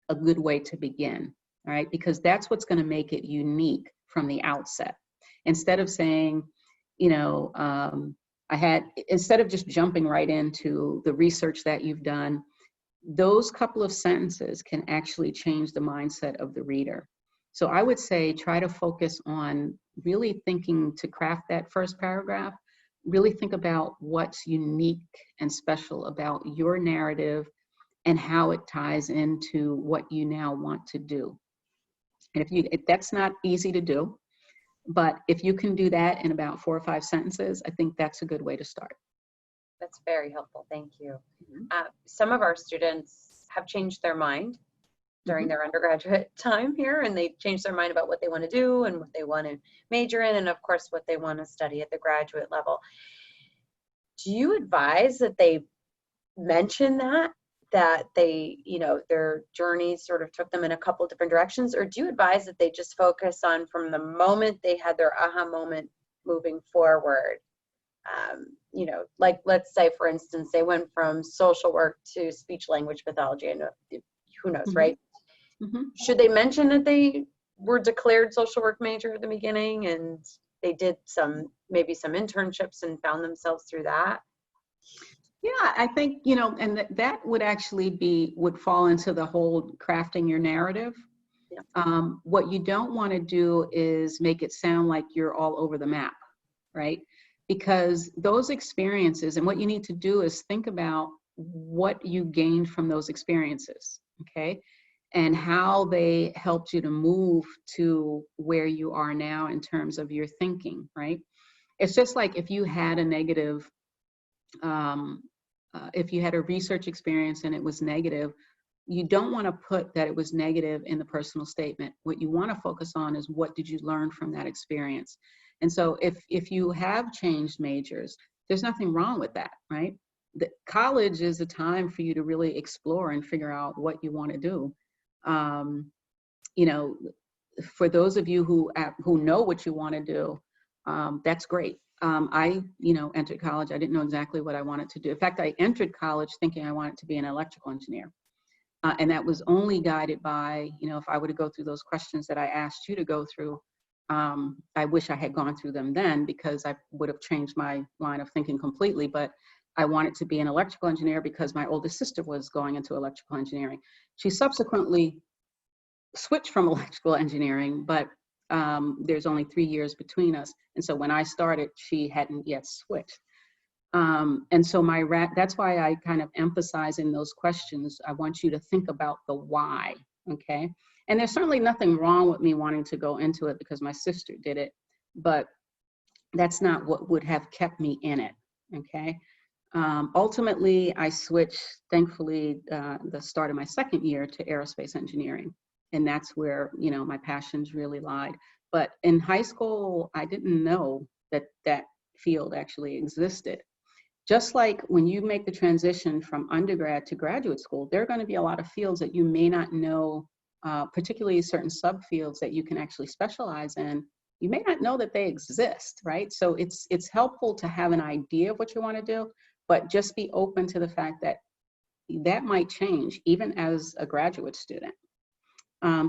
Speaker 3: a good way to begin, all right? Because that's what's going to make it unique from the outset. Instead of saying, you know, instead of just jumping right into the research that you've done, those couple of sentences can actually change the mindset of the reader. So I would say try to focus on really thinking to craft that first paragraph. Really think about what's unique and special about your narrative and how it ties into what you now want to do. And if that's not easy to do, but if you can do that in about 4 or 5 sentences, I think that's a good way to start.
Speaker 1: That's very helpful. Thank you.
Speaker 3: Mm-hmm.
Speaker 1: Some of our students have changed their mind during
Speaker 3: Mm-hmm.
Speaker 1: their undergraduate time here, and they changed their mind about what they want to do and what they want to major in, and of course what they want to study at the graduate level. Do you advise that they mention that they, you know, their journey sort of took them in a couple different directions, or do you advise that they just focus on from the moment they had their aha moment moving forward? You know, like let's say, for instance, they went from social work to speech language pathology. I know, who knows,
Speaker 3: Mm-hmm.
Speaker 1: right?
Speaker 3: Mm-hmm.
Speaker 1: Should they mention that they were declared social work major at the beginning and they did maybe some internships and found themselves through that?
Speaker 3: Yeah, I think, you know, and that would actually would fall into the whole crafting your narrative.
Speaker 1: Yeah.
Speaker 3: What you don't want to do is make it sound like you're all over the map, right? Because those experiences, and what you need to do is think about what you gained from those experiences, okay? And how they helped you to move to where you are now in terms of your thinking, right? It's just like if you had a negative, if you had a research experience and it was negative, you don't want to put that it was negative in the personal statement. What you want to focus on is what did you learn from that experience? And so if you have changed majors, there's nothing wrong with that, right? The college is a time for you to really explore and figure out what you want to do. You know, for those of you who know what you want to do, that's great. I, you know, entered college. I didn't know exactly what I wanted to do. In fact, I entered college thinking I wanted to be an electrical engineer. And that was only guided by, you know, if I were to go through those questions that I asked you to go through, I wish I had gone through them then, because I would have changed my line of thinking completely. But I wanted to be an electrical engineer because my oldest sister was going into electrical engineering. She subsequently switched from electrical engineering, but there's only 3 years between us. And so when I started, she hadn't yet switched. And so that's why I kind of emphasize in those questions, I want you to think about the why, okay? And there's certainly nothing wrong with me wanting to go into it because my sister did it, but that's not what would have kept me in it, okay? Ultimately, I switched, thankfully, the start of my second year to aerospace engineering. And that's where, you know, my passions really lied. But in high school, I didn't know that that field actually existed. Just like when you make the transition from undergrad to graduate school, there are going to be a lot of fields that you may not know, particularly certain subfields that you can actually specialize in. You may not know that they exist, right? So it's helpful to have an idea of what you want to do, but just be open to the fact that that might change even as a graduate student.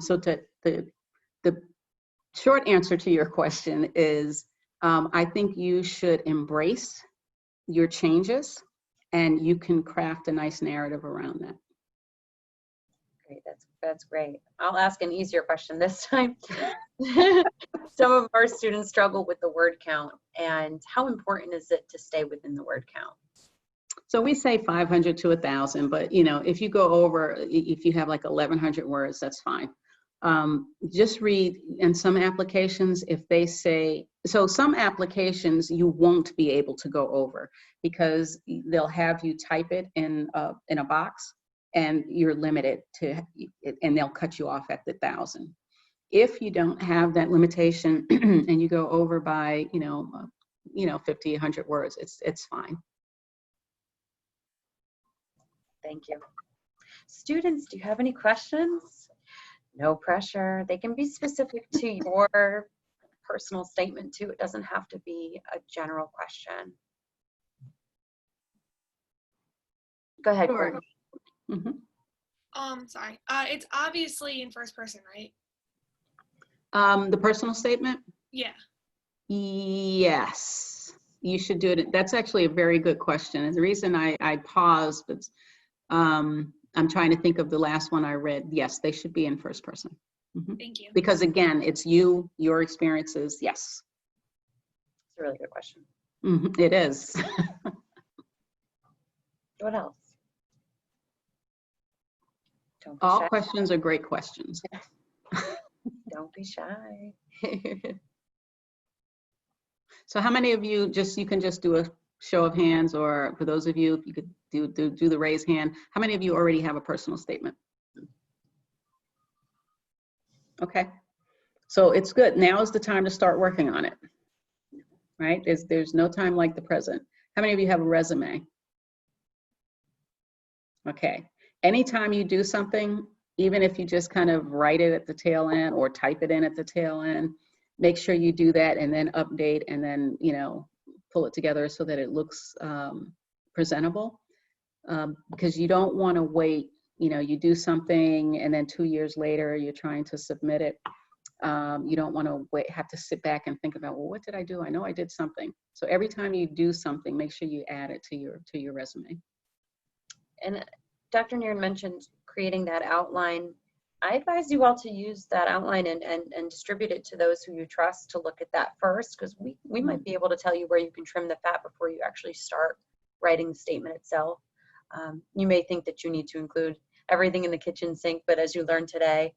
Speaker 3: So the short answer to your question is, I think you should embrace your changes, and you can craft a nice narrative around that.
Speaker 1: Great, that's great. I'll ask an easier question this time. Some of our students struggle with the word count, and how important is it to stay within the word count?
Speaker 3: So we say 500 to 1,000, but you know, if you go over, if you have like 1,100 words, that's fine. Just read. In some applications, if they say, so some applications you won't be able to go over because they'll have you type it in a box and you're limited to, and they'll cut you off at the 1,000. If you don't have that limitation and you go over by, 50, 100 words, it's fine.
Speaker 1: Thank you. Students, do you have any questions? No pressure. They can be specific to your personal statement too. It doesn't have to be a general question. Go ahead,
Speaker 3: Sure.
Speaker 1: Courtney.
Speaker 4: Sorry. It's obviously in first person, right?
Speaker 3: The personal statement?
Speaker 4: Yeah.
Speaker 3: Yes, you should do it. That's actually a very good question. And the reason I paused, but I'm trying to think of the last one I read. Yes, they should be in first person.
Speaker 4: Thank you.
Speaker 3: Because again, it's you, your experiences. Yes.
Speaker 1: It's a really good question.
Speaker 3: It is.
Speaker 1: What else? Don't be
Speaker 3: All
Speaker 1: shy.
Speaker 3: questions are great questions.
Speaker 1: Don't be shy.
Speaker 3: So how many of you, you can just do a show of hands, or for those of you, if you could do the raise hand, how many of you already have a personal statement? Okay, so it's good. Now is the time to start working on it, right? There's no time like the present. How many of you have a resume? Okay, anytime you do something, even if you just kind of write it at the tail end or type it in at the tail end, make sure you do that and then update and then, you know, pull it together so that it looks presentable. Because you don't want to wait, you know, you do something and then 2 years later you're trying to submit it. You don't want to have to sit back and think about, well, what did I do? I know I did something. So every time you do something, make sure you add it to your resume.
Speaker 1: And Dr. Niren mentioned creating that outline. I advise you all to use that outline and distribute it to those who you trust to look at that first, because we might be able to tell you where you can trim the fat before you actually start writing the statement itself. You may think that you need to include everything in the kitchen sink, but as you learned today,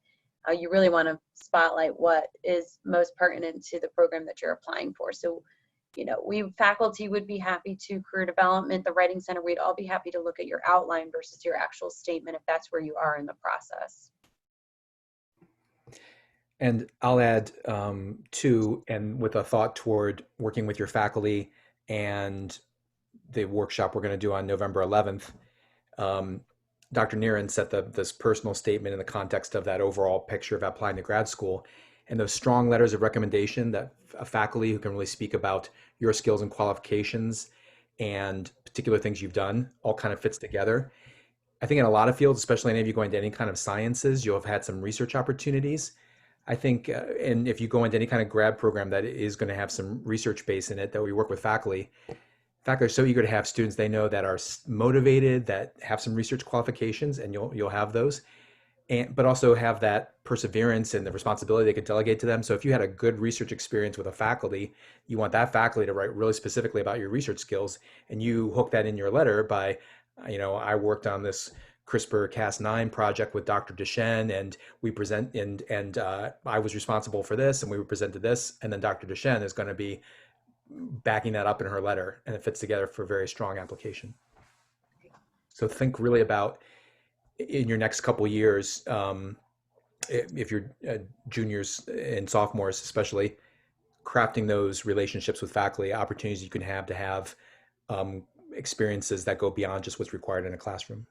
Speaker 1: you really want to spotlight what is most pertinent to the program that you're applying for. So, you know, faculty would be happy to, career development, the Writing Center, we'd all be happy to look at your outline versus your actual statement if that's where you are in the process.
Speaker 2: And I'll add too, and with a thought toward working with your faculty and the workshop we're going to do on November 11th, Dr. Niren set this personal statement in the context of that overall picture of applying to grad school, and those strong letters of recommendation that a faculty who can really speak about your skills and qualifications and particular things you've done all kind of fits together. I think in a lot of fields, especially any of you going to any kind of sciences, you'll have had some research opportunities. I think, and if you go into any kind of grad program that is going to have some research base in it, that we work with faculty are so eager to have students they know that are motivated, that have some research qualifications, and you'll have those, but also have that perseverance and the responsibility they could delegate to them. So if you had a good research experience with a faculty, you want that faculty to write really specifically about your research skills, and you hook that in your letter by, you know, I worked on this CRISPR-Cas9 project with Dr. Duchenne, and we present, and I was responsible for this, and we presented this, and then Dr. Duchenne is going to be backing that up in her letter, and it fits together for a very strong application. So think really about, in your next couple years, if you're juniors and sophomores especially, crafting those relationships with faculty, opportunities you can have to have experiences that go beyond just what's required in a classroom.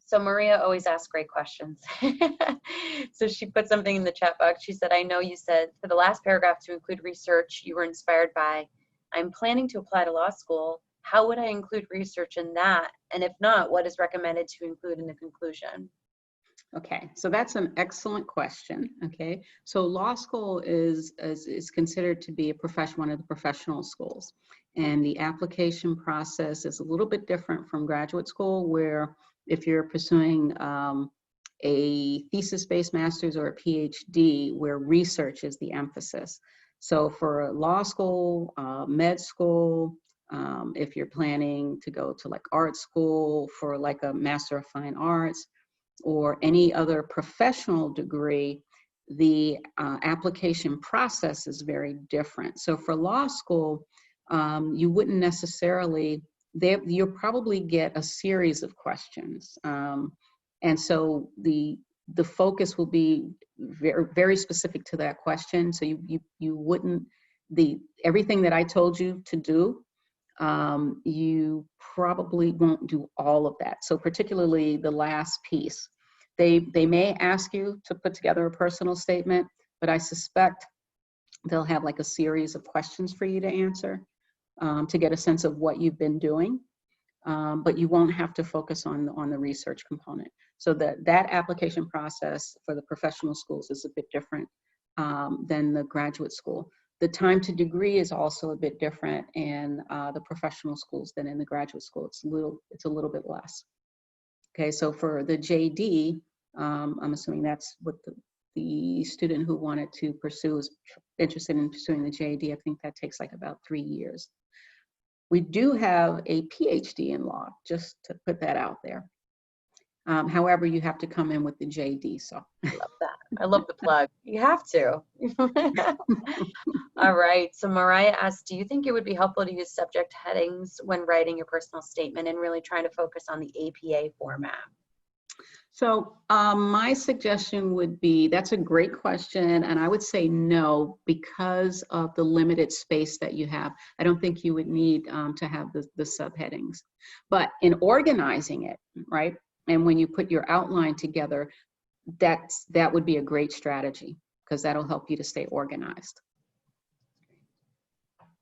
Speaker 1: So Maria always asks great questions. So she put something in the chat box. She said, I know you said for the last paragraph to include research you were inspired by. I'm planning to apply to law school. How would I include research in that? And if not, what is recommended to include in the conclusion?
Speaker 3: Okay, so that's an excellent question. Okay, so law school is considered to be one of the professional schools, and the application process is a little bit different from graduate school, where if you're pursuing a thesis-based master's or a PhD, where research is the emphasis. So for law school, med school, if you're planning to go to like art school for like a Master of Fine Arts, or any other professional degree, the application process is very different. So for law school, you wouldn't necessarily, you'll probably get a series of questions. And so the focus will be very, very specific to that question. So you wouldn't, everything that I told you to do, you probably won't do all of that. So particularly the last piece, they may ask you to put together a personal statement, but I suspect they'll have like a series of questions for you to answer to get a sense of what you've been doing. But you won't have to focus on the research component. So that application process for the professional schools is a bit different than the graduate school. The time to degree is also a bit different in the professional schools than in the graduate school. It's a little bit less. Okay, so for the JD, I'm assuming that's what the student who wanted to pursue is interested in pursuing the JD. I think that takes like about 3 years. We do have a PhD in law, just to put that out there. However, you have to come in with the JD. So
Speaker 1: I love that. I love the plug. You have to. All right. So Mariah asked, do you think it would be helpful to use subject headings when writing your personal statement and really trying to focus on the APA format?
Speaker 3: So my suggestion would be, that's a great question, and I would say no, because of the limited space that you have. I don't think you would need to have the subheadings. But in organizing it, right, and when you put your outline together, that would be a great strategy, because that'll help you to stay organized.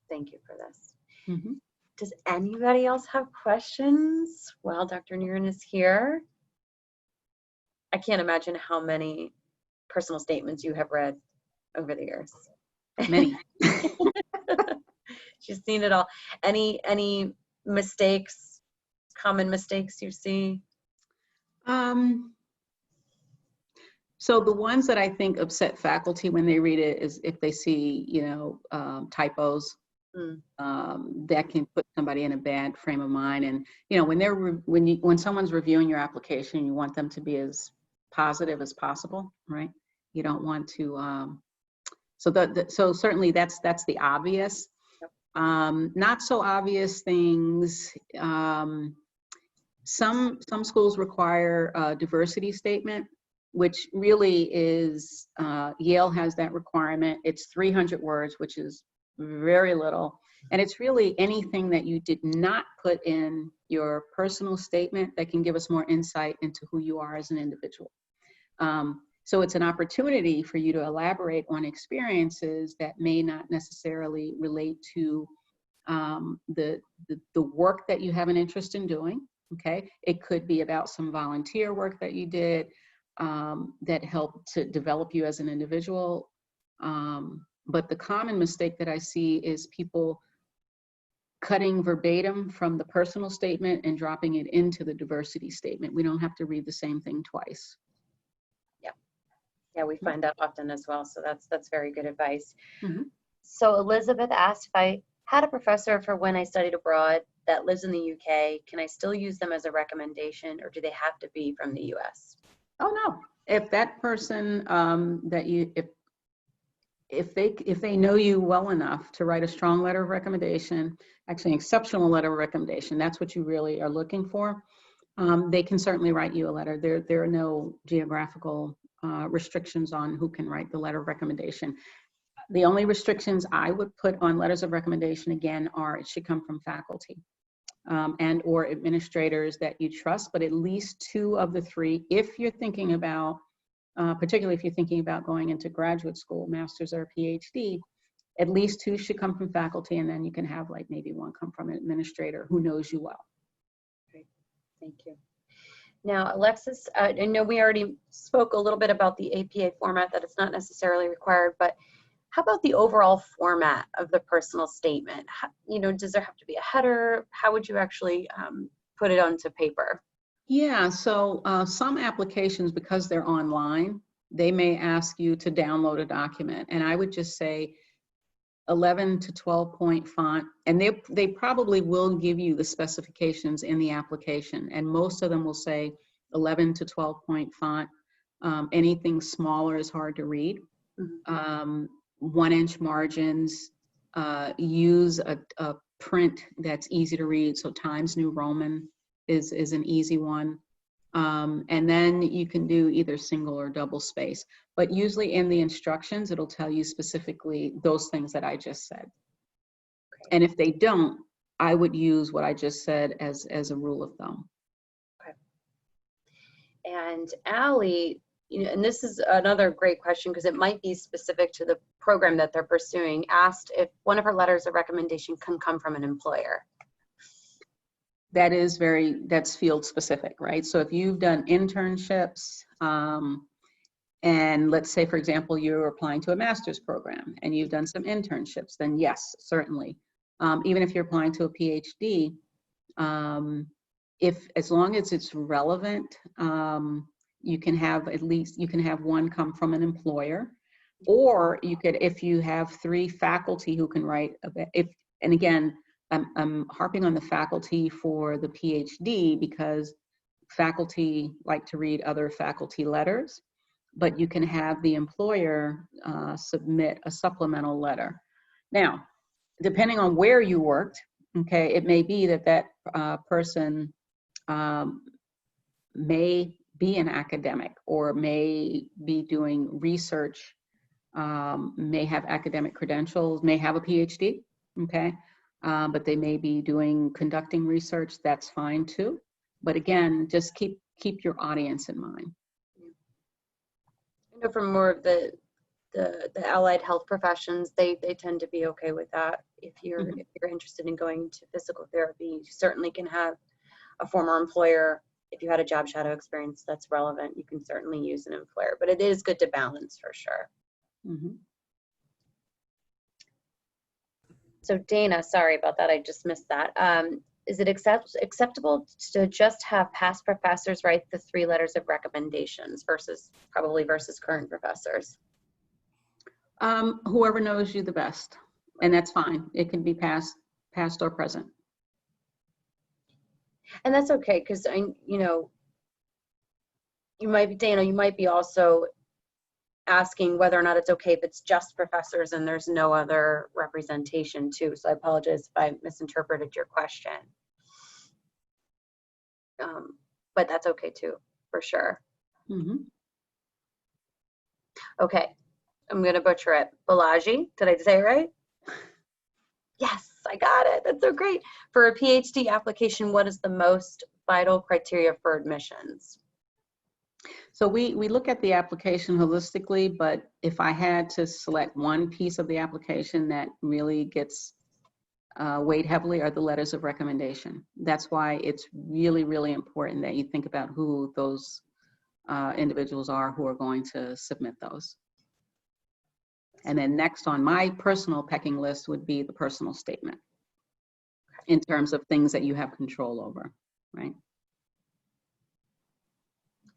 Speaker 1: Thank you for this.
Speaker 3: Mm-hmm.
Speaker 1: Does anybody else have questions? Well, Dr. Niren is here. I can't imagine how many personal statements you have read over the years.
Speaker 3: Many.
Speaker 1: She's seen it all. Any mistakes, common mistakes you see?
Speaker 3: So the ones that I think upset faculty when they read it is if they see, typos. That can put somebody in a bad frame of mind. And when someone's reviewing your application, you want them to be as positive as possible, right? You don't want to. So certainly that's the obvious. Not so obvious things. Some schools require a diversity statement, which really is Yale has that requirement. It's 300 words, which is very little. And it's really anything that you did not put in your personal statement that can give us more insight into who you are as an individual. So it's an opportunity for you to elaborate on experiences that may not necessarily relate to the work that you have an interest in doing. Okay, it could be about some volunteer work that you did that helped to develop you as an individual. But the common mistake that I see is people cutting verbatim from the personal statement and dropping it into the diversity statement. We don't have to read the same thing twice.
Speaker 1: Yeah, we find that often as well. So that's very good advice.
Speaker 3: Mm-hmm.
Speaker 1: So Elizabeth asked, if I had a professor for when I studied abroad that lives in the UK, can I still use them as a recommendation, or do they have to be from the US?
Speaker 3: Oh no, if that person if they know you well enough to write a strong letter of recommendation, actually an exceptional letter of recommendation, that's what you really are looking for, they can certainly write you a letter. There are no geographical restrictions on who can write the letter of recommendation. The only restrictions I would put on letters of recommendation, again, are it should come from faculty and or administrators that you trust, but at least 2 of the 3, if you're thinking about, particularly if you're thinking about going into graduate school, master's or PhD, at least 2 should come from faculty, and then you can have like maybe 1 come from an administrator who knows you well.
Speaker 1: Great, thank you. Now, Alexis, I know we already spoke a little bit about the APA format, that it's not necessarily required, but how about the overall format of the personal statement? Does there have to be a header? How would you actually put it onto paper?
Speaker 3: Yeah, so some applications, because they're online, they may ask you to download a document, and I would just say 11 to 12 point font, and they probably will give you the specifications in the application, and most of them will say 11 to 12 point font. Anything smaller is hard to read. Mm-hmm. 1-inch margins, use a print that's easy to read, so Times New Roman is an easy one. And then you can do either single or double space. But usually in the instructions, it'll tell you specifically those things that I just said. Okay. And if they don't, I would use what I just said as a rule of thumb.
Speaker 1: Okay. And Allie and this is another great question because it might be specific to the program that they're pursuing, asked if one of her letters of recommendation can come from an employer.
Speaker 3: That's field specific, right? So if you've done internships, and let's say, for example, you're applying to a master's program and you've done some internships, then yes, certainly. Even if you're applying to a PhD, as long as it's relevant, you can have one come from an employer, or you could, if you have 3 faculty who can write, and again, I'm harping on the faculty for the PhD because faculty like to read other faculty letters, but you can have the employer submit a supplemental letter. Now, depending on where you worked, okay, it may be that person may be an academic or may be doing research, may have academic credentials, may have a PhD, okay? But they may be conducting research, that's fine too. But again, just keep your audience in mind.
Speaker 1: I know from more of the allied health professions, they tend to be okay with that. If you're interested in going to physical therapy, you certainly can have a former employer. If you had a job shadow experience that's relevant, you can certainly use an employer, but it is good to balance for sure.
Speaker 3: Mm-hmm.
Speaker 1: So Dana, sorry about that, I just missed that. Is it acceptable to just have past professors write the 3 letters of recommendations versus current professors?
Speaker 3: Whoever knows you the best, and that's fine. It can be past or present.
Speaker 1: And that's okay, because you might be also asking whether or not it's okay if it's just professors and there's no other representation too. So I apologize if I misinterpreted your question. But that's okay too, for sure.
Speaker 3: Mm-hmm.
Speaker 1: Okay, I'm gonna butcher it. Balaji, did I say it right? Yes, I got it. That's so great. For a PhD application, what is the most vital criteria for admissions?
Speaker 3: So we look at the application holistically, but if I had to select one piece of the application that really gets weighed heavily are the letters of recommendation. That's why it's really, really important that you think about who those individuals are who are going to submit those. And then next on my personal pecking list would be the personal statement in terms of things that you have control over, right?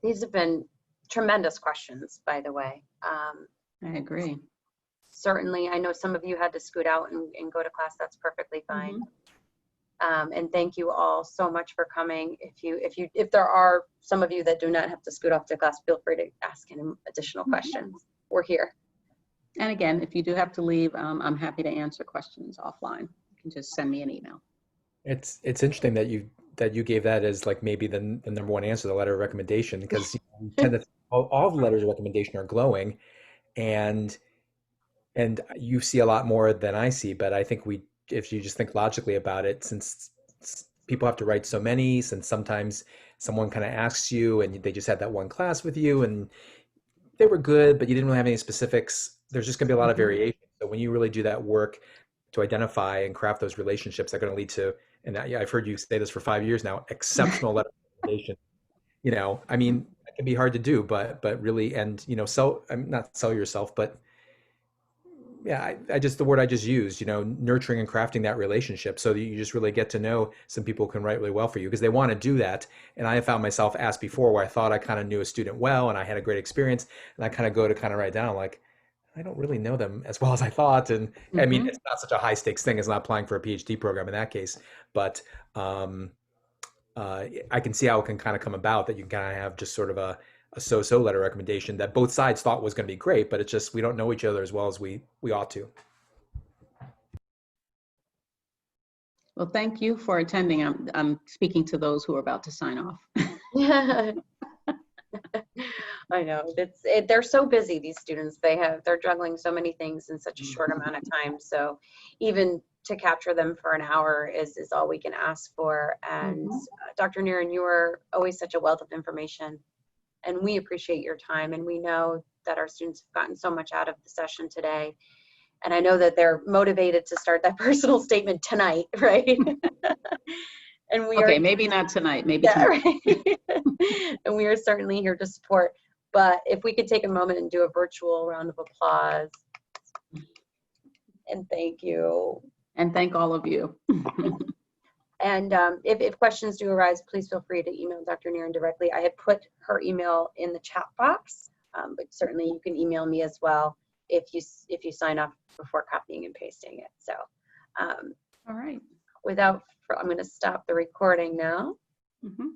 Speaker 1: These have been tremendous questions, by the way.
Speaker 3: I agree.
Speaker 1: Certainly, I know some of you had to scoot out and go to class. That's perfectly fine. And thank you all so much for coming. If there are some of you that do not have to scoot off to class, feel free to ask any additional questions. We're here.
Speaker 3: And again, if you do have to leave, I'm happy to answer questions offline. You can just send me an email.
Speaker 2: It's interesting that you gave that as like maybe the number one answer, the letter of recommendation, because you tend to all the letters of recommendation are glowing, and you see a lot more than I see. But I think if you just think logically about it, since people have to write so many, since sometimes someone kind of asks you and they just had that one class with you and they were good, but you didn't really have any specifics, there's just going to be a lot of variation. So when you really do that work to identify and craft those relationships, they're going to lead to, and I've heard you say this for 5 years now, exceptional letter recommendation. I mean, it can be hard to do, but really, and not sell yourself, but yeah, the word I just used, nurturing and crafting that relationship so that you just really get to know some people who can write really well for you because they want to do that. And I have found myself asked before where I thought I kind of knew a student well and I had a great experience, and I kind of go to kind of write down like, I don't really know them as well as I thought. And I mean, it's not such a high stakes thing as not applying for a PhD program in that case, but I can see how it can kind of come about that you can kind of have just sort of a so-so letter recommendation that both sides thought was going to be great, but it's just we don't know each other as well as we ought to.
Speaker 3: Well, thank you for attending. I'm speaking to those who are about to sign off.
Speaker 1: I know they're so busy, these students. They're juggling so many things in such a short amount of time. So even to capture them for an hour is all we can ask for. And Dr. Niren, you are always such a wealth of information. And we appreciate your time, and we know that our students have gotten so much out of the session today. And I know that they're motivated to start that personal statement tonight, right? And we
Speaker 3: Okay,
Speaker 1: are,
Speaker 3: maybe not tonight, maybe
Speaker 1: yeah,
Speaker 3: tomorrow.
Speaker 1: right. And we are certainly here to support. But if we could take a moment and do a virtual round of applause. And thank you.
Speaker 3: And thank all of you.
Speaker 1: And if questions do arise, please feel free to email Dr. Niren directly. I have put her email in the chat box, but certainly you can email me as well if you sign up before copying and pasting it. So
Speaker 3: All right.
Speaker 1: I'm going to stop the recording now.
Speaker 3: Mhm.